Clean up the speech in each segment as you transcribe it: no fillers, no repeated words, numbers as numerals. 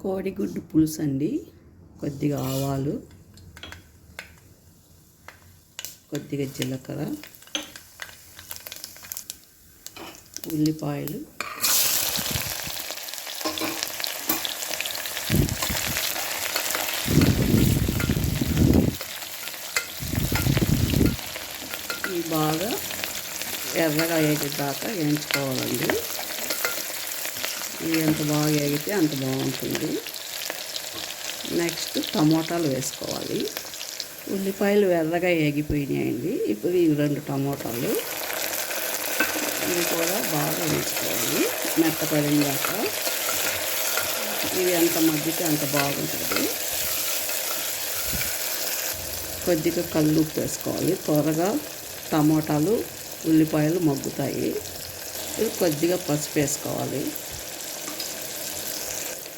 కోడిగుడ్డు పులుసు అండి. కొద్దిగా ఆవాలు, కొద్దిగా జీలకర్ర, ఉల్లిపాయలు, ఇవి బాగా ఎర్రగా వేగేదాకా వేయించుకోవాలండి. ఇవి ఎంత బాగా వేగితే అంత బాగుంటుంది. నెక్స్ట్ టమోటాలు వేసుకోవాలి. ఉల్లిపాయలు ఎర్రగా వేగిపోయినాయండి. ఇప్పుడు ఈ 2 టమోటాలు ఇవి కూడా బాగా వేయించుకోవాలి మెత్తపడిందాక. ఇవి ఎంత మగ్గితే అంత బాగుంటుంది. కొద్దిగా కల్లుప్పు వేసుకోవాలి. త్వరగా టమోటాలు ఉల్లిపాయలు మగ్గుతాయి. ఇది కొద్దిగా పసుపు వేసుకోవాలి.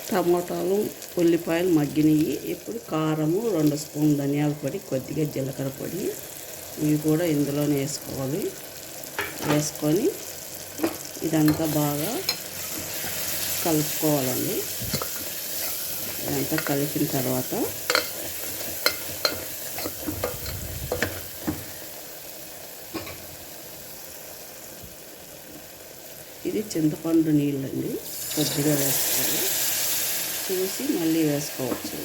టమోటాలు ఉల్లిపాయలు మగ్గినవి. ఇప్పుడు కారము, 2 స్పూన్లు ధనియాల పొడి, కొద్దిగా జీలకర్ర పొడి ఇవి కూడా ఇందులోనే వేసుకోవాలి. వేసుకొని ఇదంతా బాగా కలుపుకోవాలండి. ఇదంతా కలిపిన తర్వాత ఇది చింతపండు నీళ్ళండి. కొద్దిగా వేసుకోవాలి. చూసి మళ్ళీ వేసుకోవచ్చు.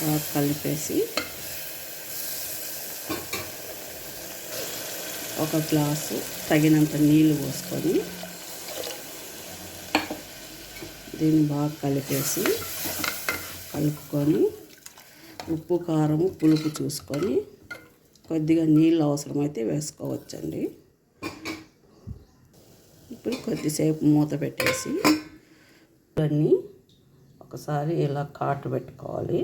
బాగా కలిపేసి ఒక గ్లాసు తగినంత నీళ్ళు పోసుకొని దీన్ని బాగా కలుపుకొని ఉప్పు, కారము, పులుపు చూసుకొని కొద్దిగా నీళ్ళు అవసరమైతే వేసుకోవచ్చండి. ఇప్పుడు కొద్దిసేపు మూత పెట్టేసి ఇవన్నీ ఒకసారి ఇలా కాటు పెట్టుకోవాలి.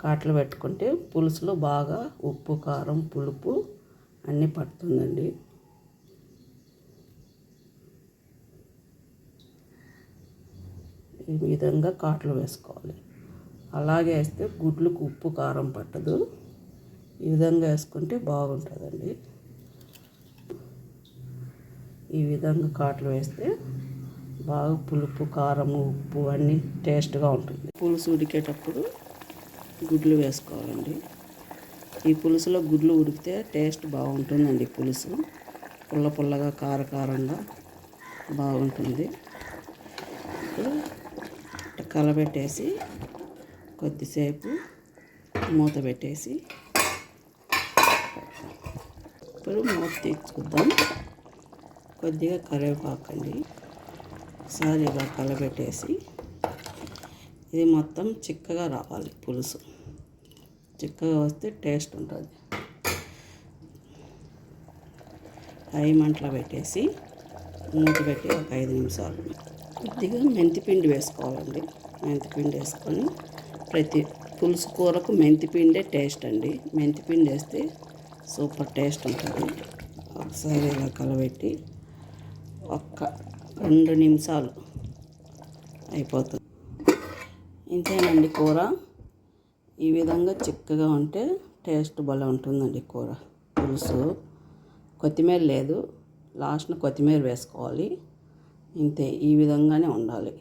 కాట్లు పెట్టుకుంటే పులుసులో బాగా ఉప్పు, కారం, పులుపు అన్నీ పడుతుందండి. ఈ విధంగా కాట్లు వేసుకోవాలి. అలాగే వేస్తే గుడ్లకు ఉప్పు, కారం పట్టదు. ఈ విధంగా వేసుకుంటే బాగుంటుందండి. ఈ విధంగా కాట్లు వేస్తే బాగా పులుపు, కారము, ఉప్పు అన్నీ టేస్ట్గా ఉంటుంది. పులుసు ఉడికేటప్పుడు గుడ్లు వేసుకోవాలండి. ఈ పులుసులో గుడ్లు ఉడికితే టేస్ట్ బాగుంటుందండి. పులుసు పుల్ల పుల్లగా, కారంగా బాగుంటుంది. ఇప్పుడు కలబెట్టేసి కొద్దిసేపు మూత పెట్టేసి ఇప్పుడు మూత తీర్చుకుందాం. కొద్దిగా కరివేపాకండి. ఒకసారి ఇలా కలబెట్టేసి ఇది మొత్తం చిక్కగా రావాలి. పులుసు చిక్కగా వస్తే టేస్ట్ ఉంటుంది. హై మంటలో పెట్టేసి మూత పెట్టి ఒక 5 నిమిషాలు కొద్దిగా మెంతిపిండి వేసుకోవాలండి. మెంతిపిండి వేసుకొని ప్రతి పులుసు కూరకు మెంతిపిండే టేస్ట్ అండి. మెంతిపిండి వేస్తే సూపర్ టేస్ట్ ఉంటుంది. ఒకసారి ఇలా కలబెట్టి ఒక్క 2 నిమిషాలు అయిపోతుంది. ఇంతేనండి కూర. ఈ విధంగా చిక్కగా ఉంటే టేస్ట్ భలే ఉంటుందండి కూర. పులుసు కొత్తిమీర లేదు, లాస్ట్న కొత్తిమీర వేసుకోవాలి. ఇంతే, ఈ విధంగానే ఉండాలి.